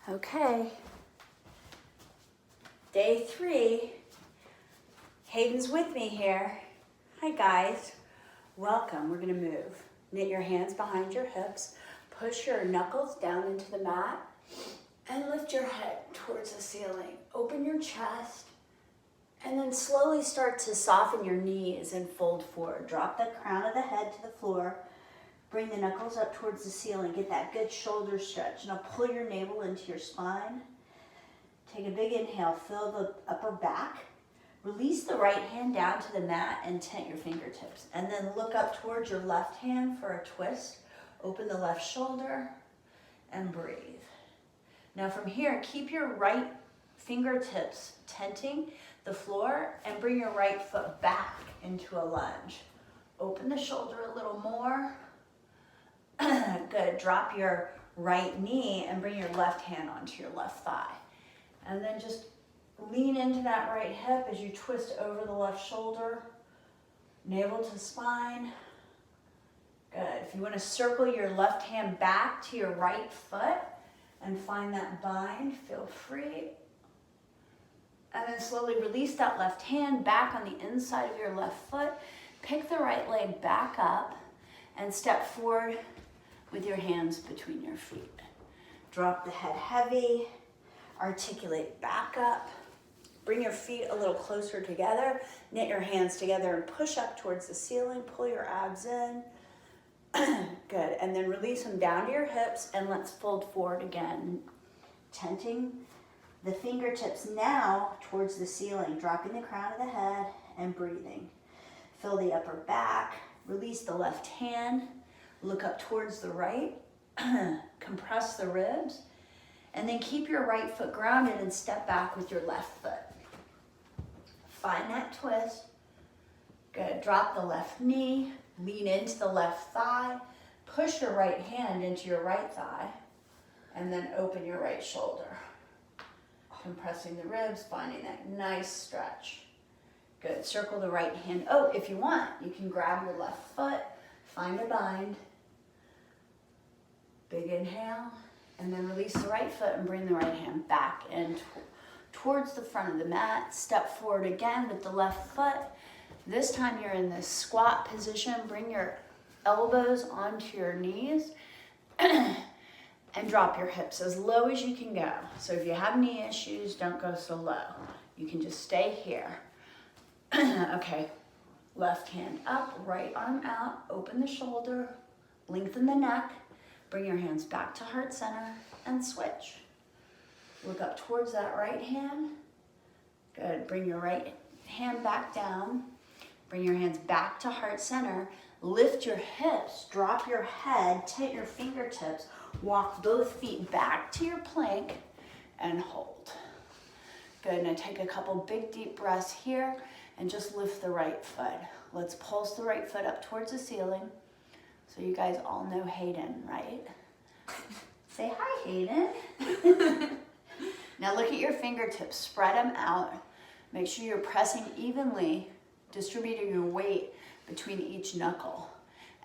Okay, day 3, Hayden's with me here. Hi guys, welcome. We're gonna move. Knit your hands behind your hips, push your knuckles down into the mat, and lift your head towards the ceiling. Open your chest, and then slowly start to soften your knees and fold forward. Drop the crown of the head to the floor. Bring the knuckles up towards the ceiling. Get that good shoulder stretch. Now pull your navel into your spine. Take a big inhale. Fill the upper back. Release the right hand down to the mat and tent your fingertips. And then look up towards your left hand for a twist. Open the left shoulder and breathe. Now from here, keep your right fingertips tenting the floor and bring your right foot back into a lunge. Open the shoulder a little more. Good. Drop your right knee and bring your left hand onto your left thigh. And then just lean into that right hip as you twist over the left shoulder, navel to spine. Good. If you want to circle your left hand back to your right foot and find that bind, feel free. And then slowly release that left hand back on the inside of your left foot. Pick the right leg back up and step forward with your hands between your feet. Drop the head heavy, articulate back up. Bring your feet a little closer together, knit your hands together and push up towards the ceiling, pull your abs in. Good, and then release them down to your hips and let's fold forward again. Tenting the fingertips now towards the ceiling, dropping the crown of the head and breathing. Fill the upper back, release the left hand, look up towards the right, compress the ribs, and then keep your right foot grounded and step back with your left foot. Find that twist. Good, drop the left knee, lean into the left thigh, push your right hand into your right thigh, and then open your right shoulder. Compressing the ribs, finding that nice stretch. Good, circle the right hand. Oh, if you want, you can grab your left foot, find a bind. Big inhale, and then release the right foot and bring the right hand back in towards the front of the mat. Step forward again with the left foot. This time you're in this squat position. Bring your elbows onto your knees and drop your hips as low as you can go. So if you have knee issues, don't go so low. You can just stay here. Okay, left hand up, right arm out, open the shoulder, lengthen the neck. Bring your hands back to heart center and switch. Look up towards that right hand. Good. Bring your right hand back down. Bring your hands back to heart center. Lift your hips, drop your head, tent your fingertips. Walk both feet back to your plank and hold. Good. Now take a couple big deep breaths here and just lift the right foot. Let's pulse the right foot up towards the ceiling. So you guys all know Hayden, right? Say hi, Hayden. Now look at your fingertips, spread them out. Make sure you're pressing evenly, distributing your weight between each knuckle.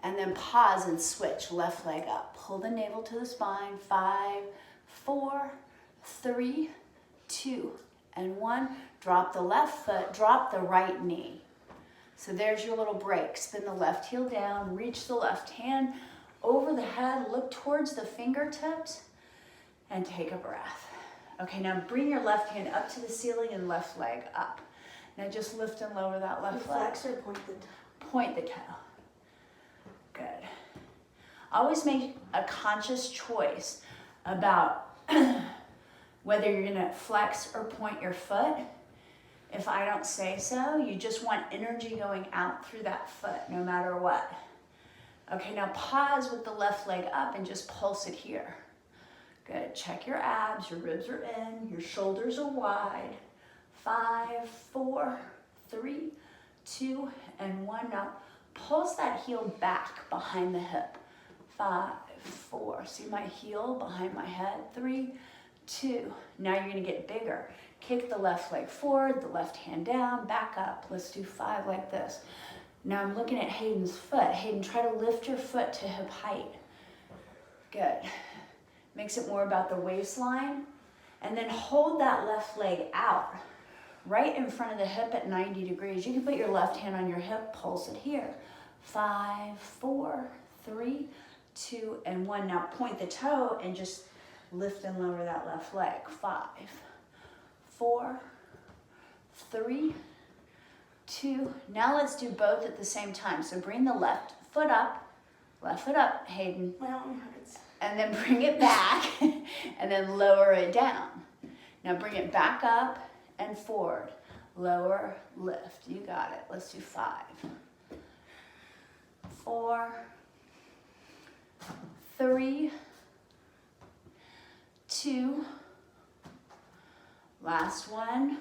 And then pause and switch, left leg up. Pull the navel to the spine, 5, 4, 3, 2, and 1. Drop the left foot, drop the right knee. So there's your little break. Spin the left heel down, reach the left hand over the head, look towards the fingertips, and take a breath. Okay, now bring your left hand up to the ceiling and left leg up. Now just lift and lower that left leg. Flex or point the toe? Point the toe. Good. Always make a conscious choice about whether you're gonna flex or point your foot. If I don't say so, you just want energy going out through that foot, no matter what. Okay, now pause with the left leg up and just pulse it here. Good, check your abs, your ribs are in, your shoulders are wide. 5, 4, 3, 2, and 1. Now pulse that heel back behind the hip. 5, 4, see my heel behind my head. 3, 2, now you're gonna get bigger. Kick the left leg forward, the left hand down, back up. Let's do 5 like this. Now I'm looking at Hayden's foot. Hayden, try to lift your foot to hip height. Good. Makes it more about the waistline. And then hold that left leg out right in front of the hip at 90 degrees. You can put your left hand on your hip, pulse it here. 5, 4, 3, 2, and 1. Now point the toe and just lift and lower that left leg. 5, 4, 3, 2. Now let's do both at the same time. So bring the left foot up, Hayden. Well, it's... And then bring it back and then lower it down. Now bring it back up and forward. Lower, lift. You got it. Let's do 5, 4, 3, 2. Last one.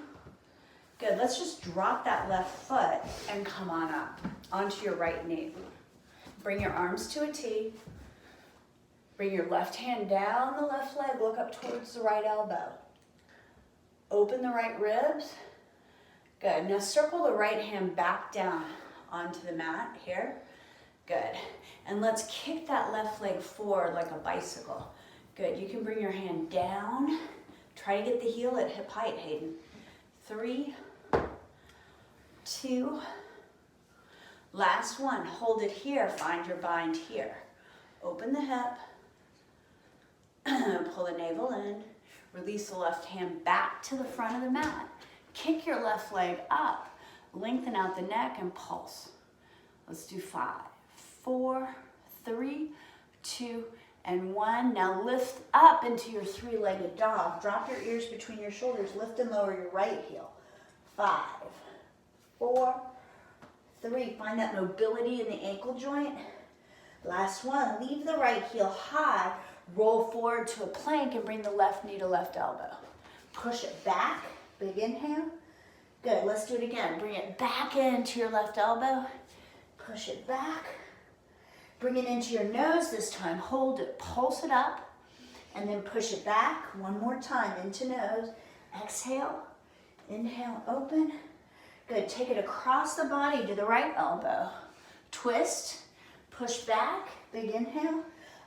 Good. Let's just drop that left foot and come on up onto your right knee. Bring your arms to a T. Bring your left hand down the left leg. Look up towards the right elbow. Open the right ribs. Good. Now circle the right hand back down onto the mat here. Good. And let's kick that left leg forward like a bicycle. Good. You can bring your hand down. Try to get the heel at hip height, Hayden. 3, 2. Last one. Hold it here. Find your bind here. Open the hip. Pull the navel in. Release the left hand back to the front of the mat. Kick your left leg up. Lengthen out the neck and pulse. Let's do 5, 4, 3, 2, and 1. Now lift up into your three-legged dog. Drop your ears between your shoulders. Lift and lower your right heel. 5, 4, 3. Find that mobility in the ankle joint. Last one. Leave the right heel high. Roll forward to a plank and bring the left knee to left elbow. Push it back. Big inhale. Good. Let's do it again. Bring it back into your left elbow. Push it back. Bring it into your nose this time. Hold it. Pulse it up. And then push it back. One more time. Into nose. Exhale. Inhale. Open. Good. Take it across the body to the right elbow. Twist. Push back. Big inhale.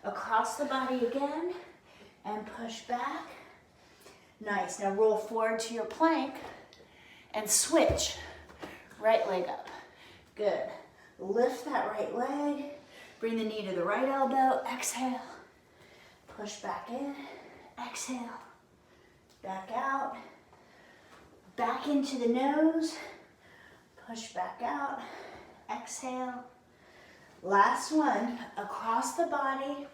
Across the body again. And push back. Nice. Now roll forward to your plank. And switch. Right leg up. Good. Lift that right leg. Bring the knee to the right elbow. Exhale. Push back in. Exhale. Back out. Back into the nose. Push back out. Exhale. Last one. Across the body.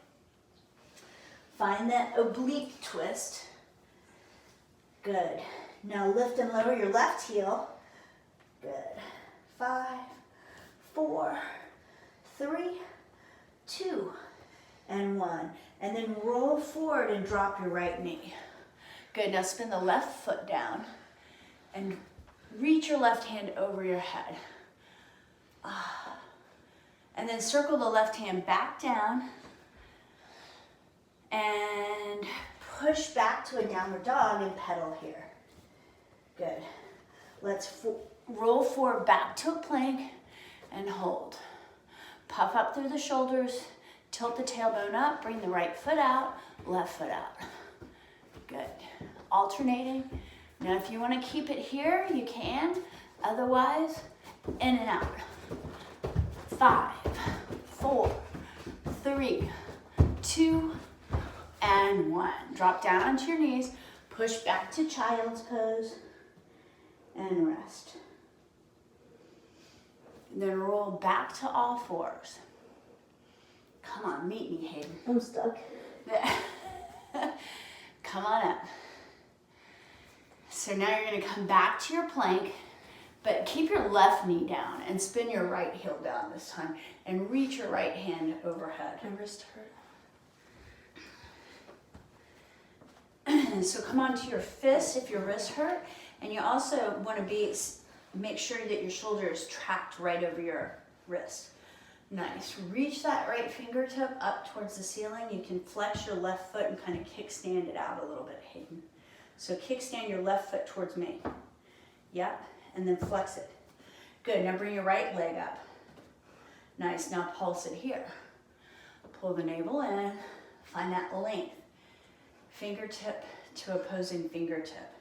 Find that oblique twist. Good. Now lift and lower your left heel. Good. 5, 4, 3, 2, and 1. And then roll forward and drop your right knee. Good. Now spin the left foot down and reach your left hand over your head. And then circle the left hand back down and push back to a downward dog and pedal here. Good. Let's roll forward back to a plank and hold. Puff up through the shoulders, tilt the tailbone up, bring the right foot out, left foot out. Good. Alternating. Now if you want to keep it here, you can. Otherwise, in and out. 5, 4, 3, 2, and 1. Drop down onto your knees, push back to child's pose, and rest. Then roll back to all fours. Come on, meet me, Hayden. I'm stuck. Come on up. So now you're going to come back to your plank, but keep your left knee down and spin your right heel down this time and reach your right hand overhead. My wrist hurt. So come onto your fist if your wrist hurt, and you also want to make sure that your shoulder is tracked right over your wrist. Nice. Reach that right fingertip up towards the ceiling. You can flex your left foot and kind of kickstand it out a little bit, Hayden. So kickstand your left foot towards me. Yep. And then flex it. Good. Now bring your right leg up. Nice. Now pulse it here. Pull the navel in. Find that length. fingertip to opposing fingertip.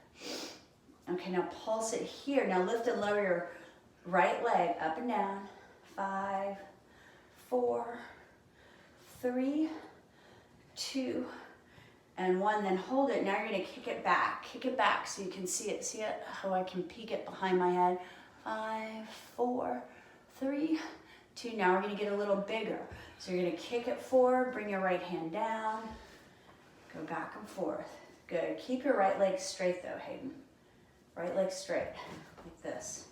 Okay, now pulse it here. Now lift and lower your right leg up and down. 5, 4, 3, 2, and 1. Then hold it. Now you're going to kick it back. Kick it back so you can see it. See it? How I can peek it behind my head. 5, 4, 3, 2. Now we're going to get a little bigger. So you're going to kick it forward. Bring your right hand down. Go back and forth. Good. Keep your right leg straight though, Hayden. Right leg straight, like this.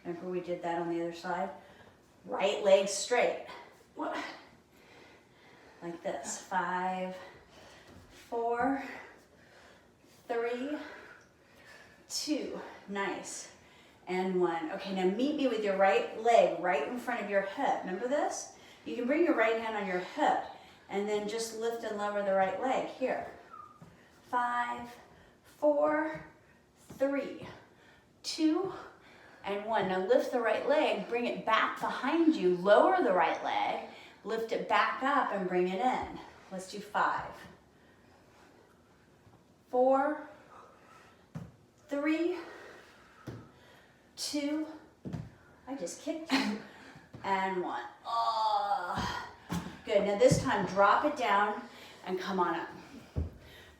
Remember we did that on the other side? Right leg straight. What? Like this. 5, 4, 3, 2. Nice. And 1. Okay, now meet me with your right leg right in front of your hip. Remember this? You can bring your right hand on your hip and then just lift and lower the right leg. Here. 5, 4, 3, 2, and 1. Now lift the right leg, bring it back behind you, lower the right leg, lift it back up and bring it in. Let's do 5, 4, 3, 2, I just kicked you, and 1. Oh, good. Now this time drop it down and come on up.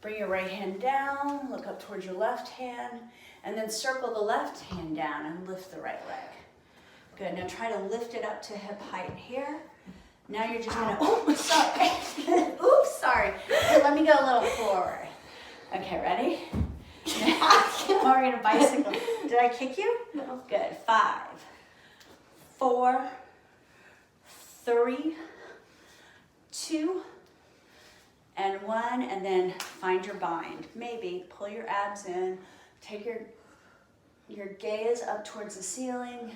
Bring your right hand down, look up towards your left hand, and then circle the left hand down and lift the right leg. Good, now try to lift it up to hip height here. Now you're just gonna, oh, sorry. Oops, sorry. Okay, let me go a little forward. Okay, ready? Now we're gonna bicycle. Did I kick you? No. Good, 5, 4, 3, 2, and 1, and then find your bind. Maybe pull your abs in, take your gaze up towards the ceiling,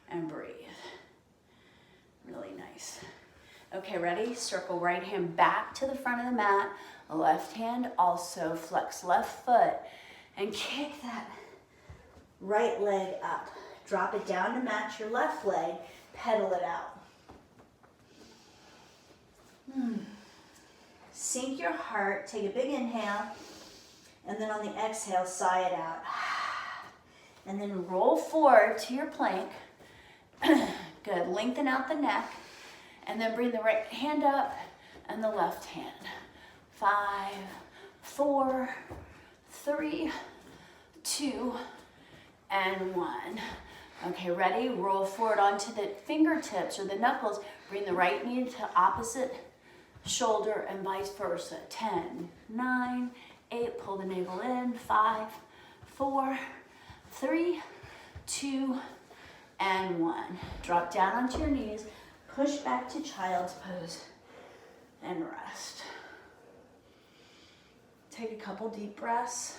and breathe. Really nice. Okay, ready? Circle right hand back to the front of the mat, left hand also, flex left foot, and kick that right leg up. Drop it down to match your left leg, pedal it out. Sink your heart, take a big inhale, and then on the exhale, sigh it out. And then roll forward to your plank. Good, lengthen out the neck, and then bring the right hand up and the left hand. 5, 4, 3, 2, and 1. Okay, ready? Roll forward onto the fingertips or the knuckles. Bring the right knee to opposite shoulder and vice versa. 10, 9, 8, pull the navel in. 5, 4, 3, 2, and 1. Drop down onto your knees, push back to child's pose, and rest. Take a couple deep breaths.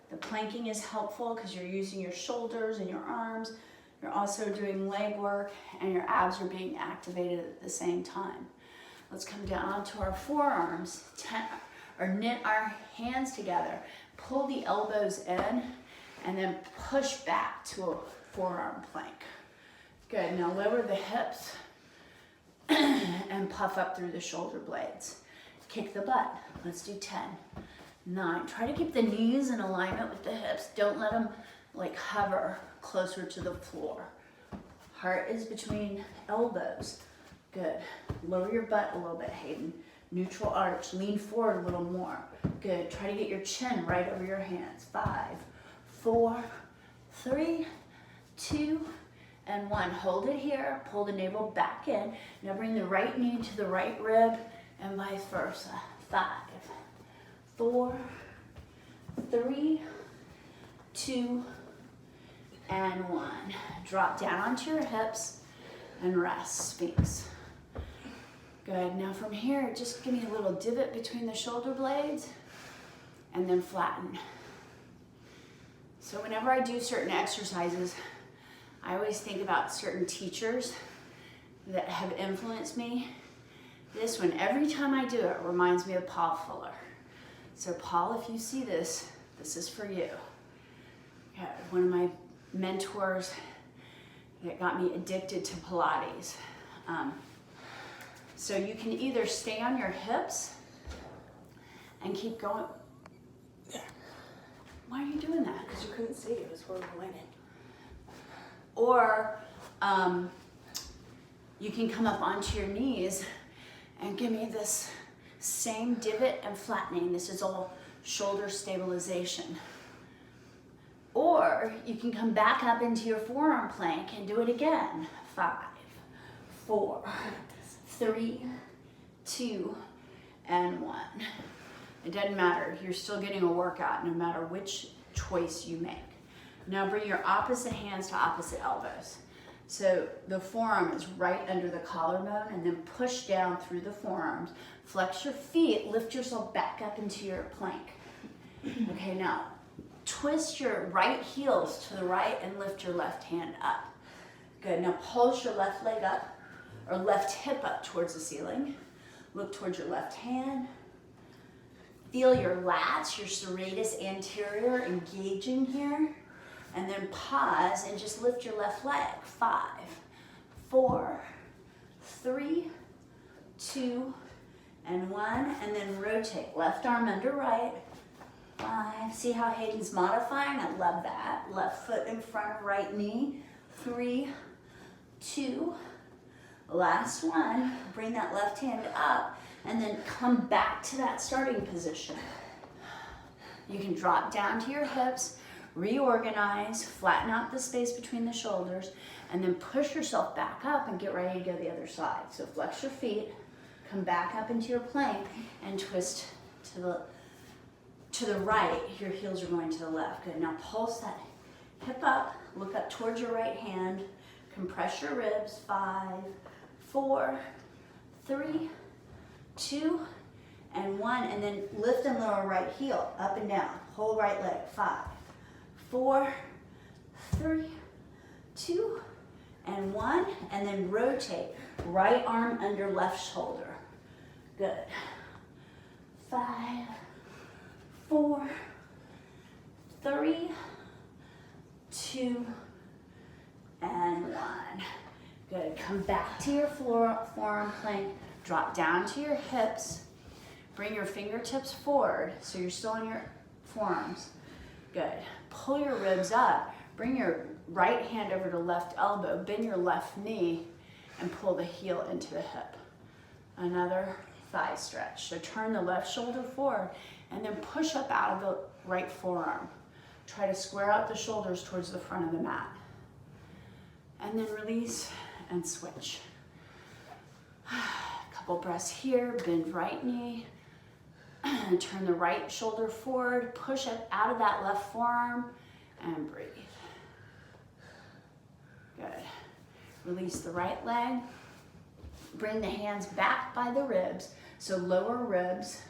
The planking is helpful because you're using your shoulders and your arms. You're also doing leg work, and your abs are being activated at the same time. Let's come down onto our forearms, or knit our hands together. Pull the elbows in, and then push back to a forearm plank. Good, now lower the hips and puff up through the shoulder blades. Kick the butt. Let's do 10, 9. Try to keep the knees in alignment with the hips. Don't let them like hover closer to the floor. Heart is between elbows. Good. Lower your butt a little bit, Hayden. Neutral arch. Lean forward a little more. Good. Try to get your chin right over your hands. 5, 4, 3, 2, and 1. Hold it here. Pull the navel back in. Now bring the right knee to the right rib and vice versa. 5, 4, 3, 2, and 1. Drop down onto your hips and rest, Sphinx. Good, now from here, just give me a little divot between the shoulder blades and then flatten. So whenever I do certain exercises, I always think about certain teachers that have influenced me. This one, every time I do it, reminds me of Paul Fuller. So Paul, if you see this, this is for you. One of my mentors that got me addicted to Pilates. So you can either stay on your hips and keep going. Why are you doing that? Because you couldn't see, it was where we went in. Or you can come up onto your knees and give me this same divot and flattening. This is all shoulder stabilization. Or you can come back up into your forearm plank and do it again. 5, 4, 3, 2, and 1. It doesn't matter. You're still getting a workout no matter which choice you make. Now bring your opposite hands to opposite elbows. So the forearm is right under the collarbone, and then push down through the forearms. Flex your feet, lift yourself back up into your plank. Okay, now twist your right heels to the right and lift your left hand up. Good, now pulse your left leg up, or left hip up towards the ceiling. Look towards your left hand. Feel your lats, your serratus anterior engaging here. And then pause and just lift your left leg. 5, 4, 3, 2, and 1. And then rotate. Left arm under right. 5. See how Hayden's modifying? I love that. Left foot in front of right knee. 3, 2. Last one. Bring that left hand up and then come back to that starting position. You can drop down to your hips. Reorganize, flatten out the space between the shoulders, and then push yourself back up and get ready to go the other side. So flex your feet, come back up into your plank, and twist to the right. Your heels are going to the left. Good. Now pulse that hip up, look up towards your right hand, compress your ribs. 5, 4, 3, 2, and 1, and then lift and lower right heel, up and down. Whole right leg. 5, 4, 3, 2, and 1, and then rotate. Right arm under left shoulder. Good. 5, 4, 3, 2, and 1. Good. Come back to your forearm plank. Drop down to your hips. Bring your fingertips forward so you're still on your forearms. Good. Pull your ribs up. Bring your right hand over to left elbow. Bend your left knee and pull the heel into the hip. Another thigh stretch. So turn the left shoulder forward and then push up out of the right forearm. Try to square out the shoulders towards the front of the mat. And then release and switch. Couple breaths here. Bend right knee. Turn the right shoulder forward, push up out of that left forearm, and breathe. Good. Release the right leg. Bring the hands back by the ribs. So lower ribs,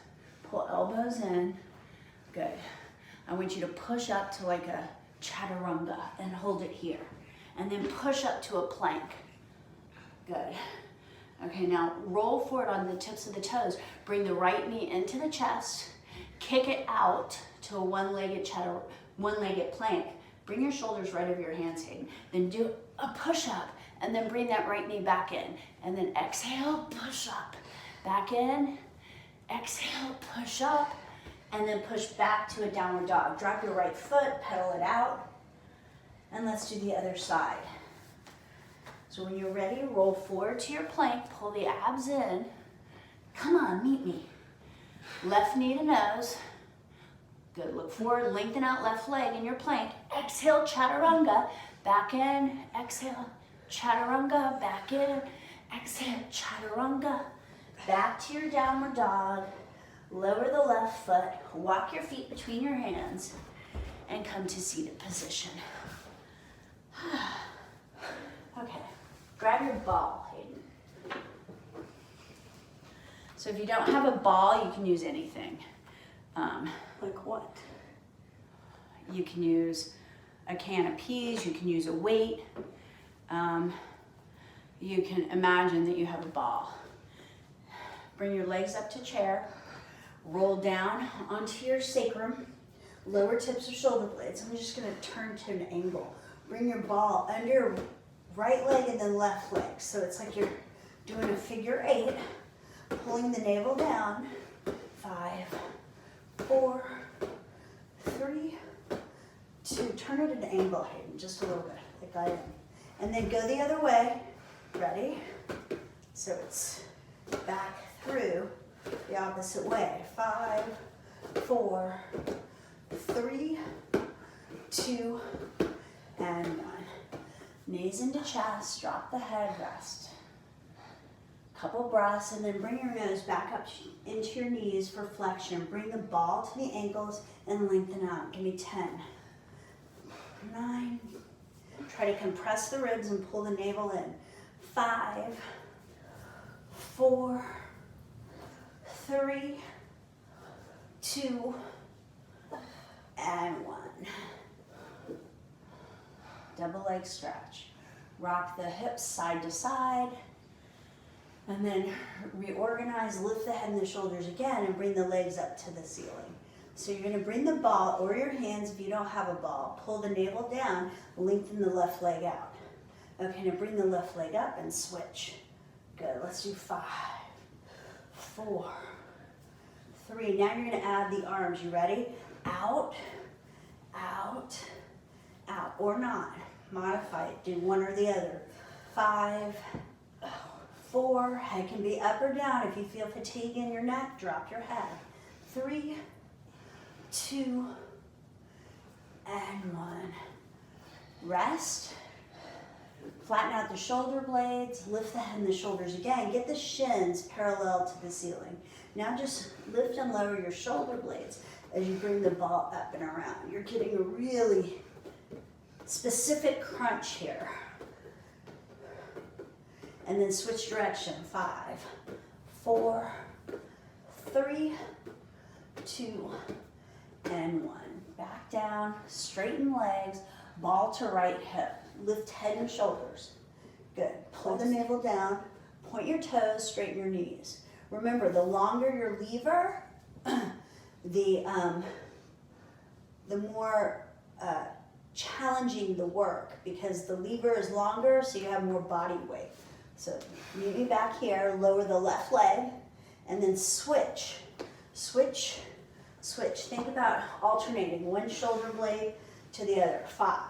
pull elbows in. Good. I want you to push up to like a chaturanga and hold it here. And then push up to a plank. Good. Okay, now roll forward on the tips of the toes. Bring the right knee into the chest. Kick it out to a one-legged plank. Bring your shoulders right over your hands, Hayden. Then do a push-up, and then bring that right knee back in. And then exhale, push up. Back in, exhale, push up, and then push back to a downward dog. Drop your right foot, pedal it out, and let's do the other side. So when you're ready, roll forward to your plank, pull the abs in. Come on, meet me. Left knee to nose. Good, look forward, lengthen out left leg in your plank. Exhale, chaturanga, back in, exhale, chaturanga, back in, exhale, chaturanga. Back to your downward dog. Lower the left foot, walk your feet between your hands, and come to seated position. Okay. Grab your ball, Hayden. So if you don't have a ball, you can use anything. Like what? You can use a can of peas, you can use a weight. You can imagine that you have a ball. Bring your legs up to chair. Roll down onto your sacrum. Lower tips of shoulder blades. I'm just gonna turn to an angle. Bring your ball under your right leg and then left leg. So it's like you're doing a figure 8. Pulling the navel down. 5, 4, 3, 2. Turn it at an angle, Hayden, just a little bit, like I am. And then go the other way. Ready? So it's back through the opposite way. 5, 4, 3, 2, and 1. Knees into chest, drop the head, rest. Couple breaths, and then bring your nose back up into your knees for flexion. Bring the ball to the ankles and lengthen out. Give me 10, 9. Try to compress the ribs and pull the navel in. 5, 4, 3, 2, and 1. Double leg stretch. Rock the hips side to side. And then reorganize, lift the head and the shoulders again, and bring the legs up to the ceiling. So you're going to bring the ball or your hands if you don't have a ball. Pull the navel down, lengthen the left leg out. Okay, now bring the left leg up and switch. Good, let's do 5, 4, 3. Now you're going to add the arms. You ready? Out, out, out, or not. Modify it, do one or the other. 5, 4, head can be up or down. If you feel fatigue in your neck, drop your head. 3, 2, and 1. Rest. Flatten out the shoulder blades, lift the head and the shoulders again. Get the shins parallel to the ceiling. Now just lift and lower your shoulder blades as you bring the ball up and around. You're getting a really specific crunch here. And then switch direction. 5, 4, 3, 2, and 1. Back down, straighten legs, ball to right hip. Lift head and shoulders. Good. Pull the navel down, point your toes, straighten your knees. Remember, the longer your lever, the more challenging the work, because the lever is longer, so you have more body weight. So meet me back here, lower the left leg, and then switch, switch, switch. Think about alternating one shoulder blade to the other. 5,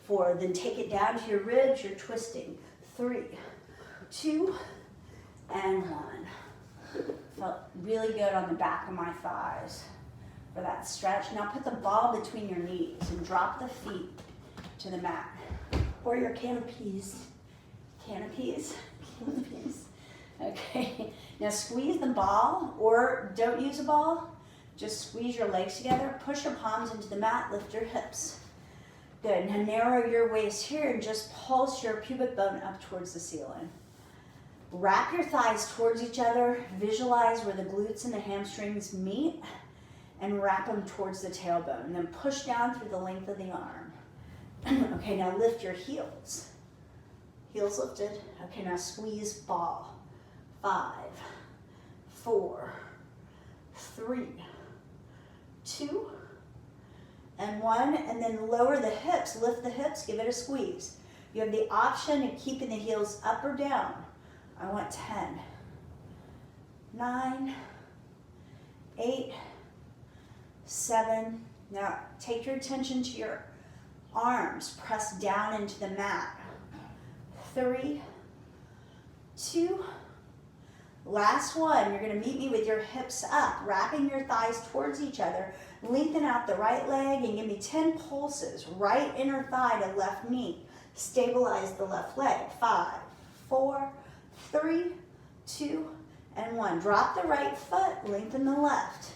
4, then take it down to your ribs, you're twisting. 3, 2, and 1. Felt really good on the back of my thighs for that stretch. Now put the ball between your knees and drop the feet to the mat. Or your canopies. Canopies? Canopies. Okay, now squeeze the ball, or don't use a ball. Just squeeze your legs together, push your palms into the mat, lift your hips. Good, now narrow your waist here and just pulse your pubic bone up towards the ceiling. Wrap your thighs towards each other, visualize where the glutes and the hamstrings meet, and wrap them towards the tailbone. And then push down through the length of the arm. Okay, now lift your heels. Heels lifted. Okay, now squeeze ball. 5, 4, 3, 2, and 1. And then lower the hips, lift the hips, give it a squeeze. You have the option of keeping the heels up or down. I want 10, 9, 8, 7. Now take your attention to your arms. Press down into the mat. 3, 2. Last one. You're going to meet me with your hips up, wrapping your thighs towards each other. Lengthen out the right leg and give me 10 pulses. Right inner thigh to left knee. Stabilize the left leg. 5, 4, 3, 2, and 1. Drop the right foot, lengthen the left.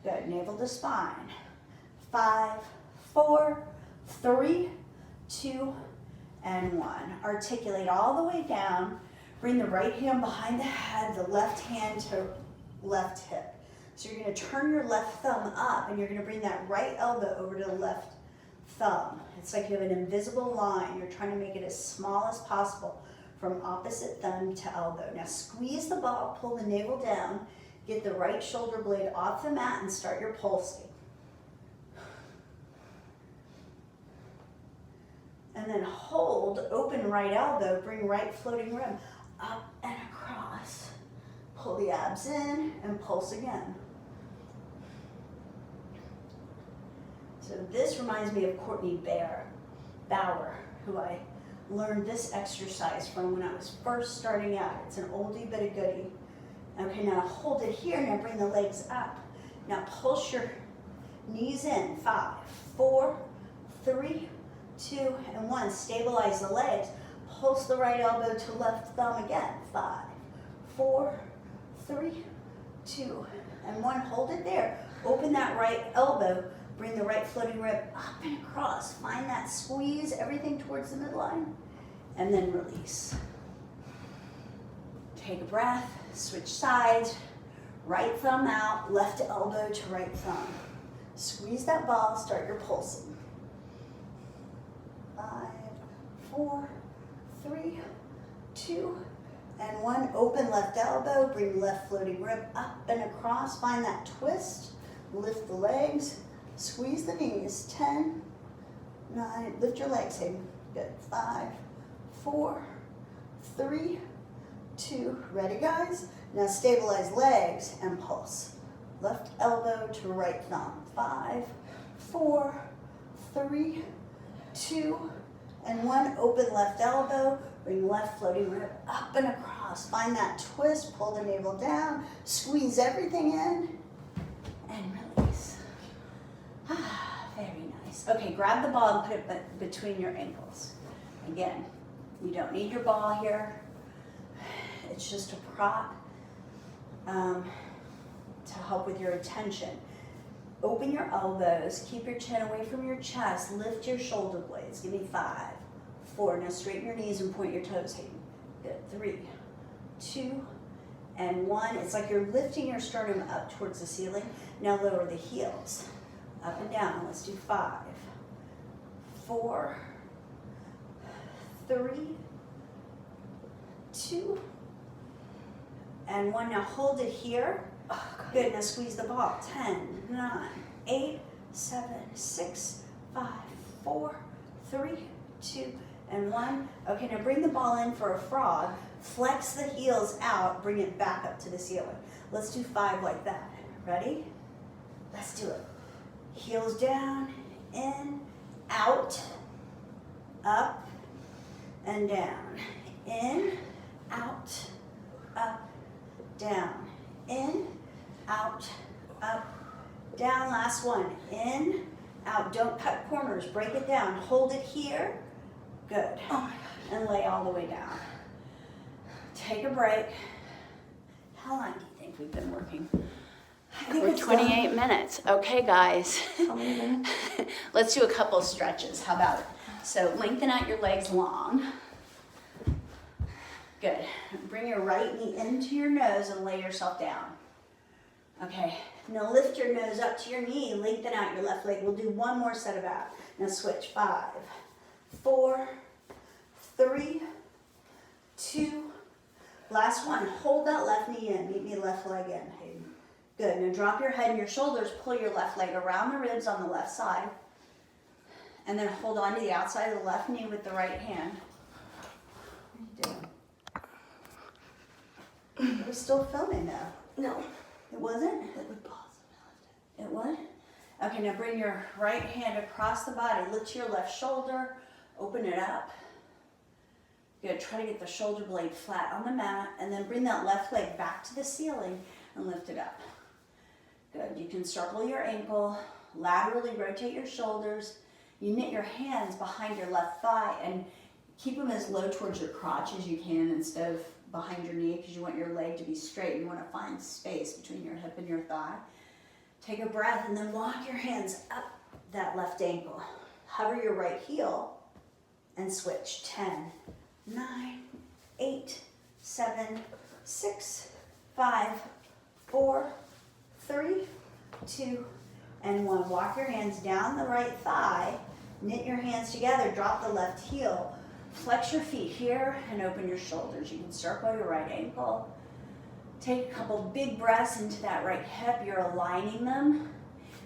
Good, navel to spine. 5, 4, 3, 2, and 1. Articulate all the way down. Bring the right hand behind the head, the left hand to left hip. So you're going to turn your left thumb up, and you're going to bring that right elbow over to the left thumb. It's like you have an invisible line. You're trying to make it as small as possible from opposite thumb to elbow. Now squeeze the ball, pull the navel down, get the right shoulder blade off the mat, and start your pulsing. And then hold, open right elbow, bring right floating rim up and across. Pull the abs in and pulse again. So this reminds me of Courtney Bauer, who I learned this exercise from when I was first starting out. It's an oldie but a goodie. Okay, now hold it here. Now bring the legs up. Now pulse your knees in. 5, 4, 3, 2, and 1. Stabilize the legs. Pulse the right elbow to left thumb again. 5, 4, 3, 2, and 1. Hold it there. Open that right elbow. Bring the right floating rib up and across. Find that squeeze, everything towards the midline, and then release. Take a breath, switch sides, right thumb out, left elbow to right thumb. Squeeze that ball, start your pulsing. 5, 4, 3, 2, and 1. Open left elbow, bring left floating rib up and across. Find that twist, lift the legs. Squeeze the knees. 10, 9, lift your legs, Hayden. Good. 5, 4, 3, 2, ready guys? Now stabilize legs and pulse. Left elbow to right thumb. 5, 4, 3, 2, and 1. Open left elbow, bring left floating rib up and across. Find that twist, pull the navel down, squeeze everything in, and release. Very nice. Okay, grab the ball and put it between your ankles. Again, you don't need your ball here. It's just a prop to help with your attention. Open your elbows, keep your chin away from your chest, lift your shoulder blades. Give me 5, 4. Now straighten your knees and point your toes, Hayden. Good. 3, 2, and 1. It's like you're lifting your sternum up towards the ceiling. Now lower the heels. Up and down. Let's do 5, 4, 3, 2, and 1. Now hold it here. Good. Now squeeze the ball. 10, 9, 8, 7, 6, 5, 4, 3, 2, and 1. Okay, now bring the ball in for a frog. Flex the heels out. Bring it back up to the ceiling. Let's do 5 like that. Ready? Let's do it. Heels down, in, out, up, and down. In, out, up, down. In, out, up, down. Last one. In, out. Don't cut corners. Break it down. Hold it here. Good. Oh my gosh. And lay all the way down. Take a break. How long do you think we've been working? We're 28 minutes. Okay, guys. How many minutes? Let's do a couple stretches. How about it? So lengthen out your legs long. Good. Bring your right knee into your nose and lay yourself down. Okay. Now lift your nose up to your knee. Lengthen out your left leg. We'll do one more set of abs. Now switch. 5, 4, 3, 2. Last one. Hold that left knee in. Meet me left leg in, Hayden. Good. Now drop your head and your shoulders. Pull your left leg around the ribs on the left side. And then hold on to the outside of the left knee with the right hand. What are you doing? It was still filming though. No. It wasn't? It would pause and It would? Okay, now bring your right hand across the body. Lift your left shoulder. Open it up. Good. Try to get the shoulder blade flat on the mat. And then bring that left leg back to the ceiling and lift it up. Good. You can circle your ankle. Laterally rotate your shoulders. You knit your hands behind your left thigh and keep them as low towards your crotch as you can instead of behind your knee because you want your leg to be straight. You want to find space between your hip and your thigh. Take a breath and then walk your hands up that left ankle. Hover your right heel and switch. 10, 9, 8, 7, 6, 5, 4, 3, 2, and 1. Walk your hands down the right thigh. Knit your hands together. Drop the left heel. Flex your feet here and open your shoulders. You can circle your right ankle. Take a couple big breaths into that right hip. You're aligning them.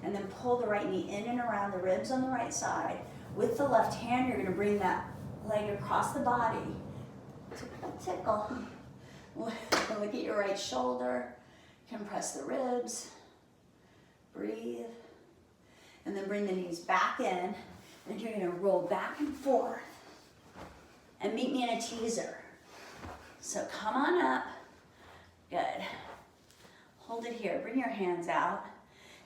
And then pull the right knee in and around the ribs on the right side. With the left hand, you're going to bring that leg across the body. Tickle. Look at your right shoulder. Compress the ribs. Breathe. And then bring the knees back in. And you're gonna roll back and forth. And meet me in a teaser. So come on up. Good. Hold it here. Bring your hands out.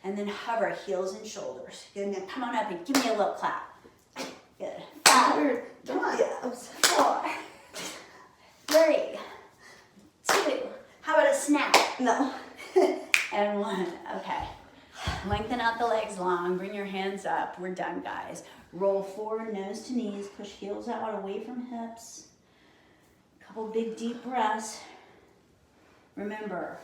And then hover heels and shoulders. Good. Now come on up and give me a little clap. Good. 5, 4, 3, 2. How about a snap? No. And 1. Okay. Lengthen out the legs long. Bring your hands up. We're done, guys. Roll forward, nose to knees. Push heels out away from hips. Couple big deep breaths. Remember,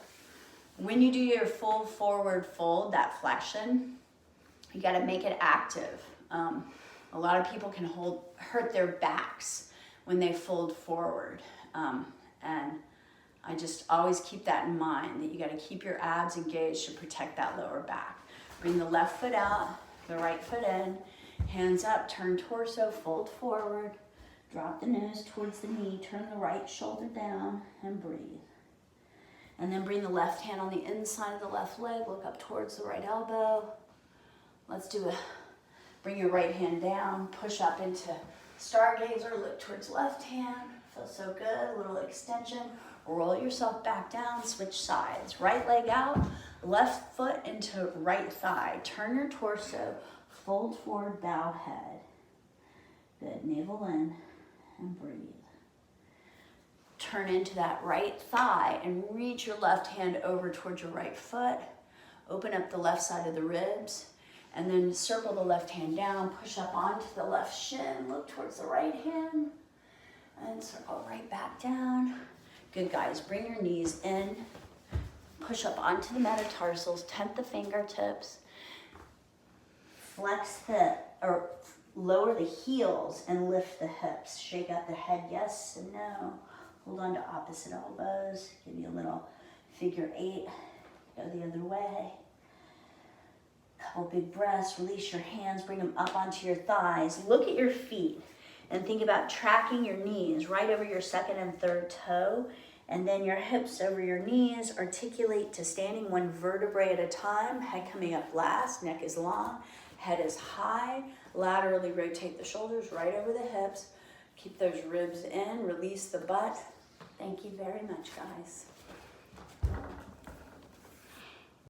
when you do your full forward fold, that flexion, you got to make it active. A lot of people can hurt their backs when they fold forward. And I just always keep that in mind, that you got to keep your abs engaged to protect that lower back. Bring the left foot out, the right foot in, hands up, turn torso, fold forward, drop the nose towards the knee, turn the right shoulder down, and breathe. And then bring the left hand on the inside of the left leg, look up towards the right elbow. Let's bring your right hand down, push up into stargazer, look towards left hand. Feels so good, a little extension. Roll yourself back down, switch sides. Right leg out, left foot into right thigh. Turn your torso, fold forward, bow head. Good, navel in, and breathe. Turn into that right thigh and reach your left hand over towards your right foot. Open up the left side of the ribs. And then circle the left hand down, push up onto the left shin, look towards the right hand, and circle right back down. Good, guys. Bring your knees in, push up onto the metatarsals, tent the fingertips, flex or lower the heels and lift the hips. Shake out the head, yes and no. Hold on to opposite elbows. Give you a little figure 8. Go the other way. Couple big breaths. Release your hands. Bring them up onto your thighs. Look at your feet and think about tracking your knees right over your second and third toe. And then your hips over your knees. Articulate to standing 1 vertebrae at a time. Head coming up last. Neck is long. Head is high. Laterally rotate the shoulders right over the hips. Keep those ribs in. Release the butt. Thank you very much, guys.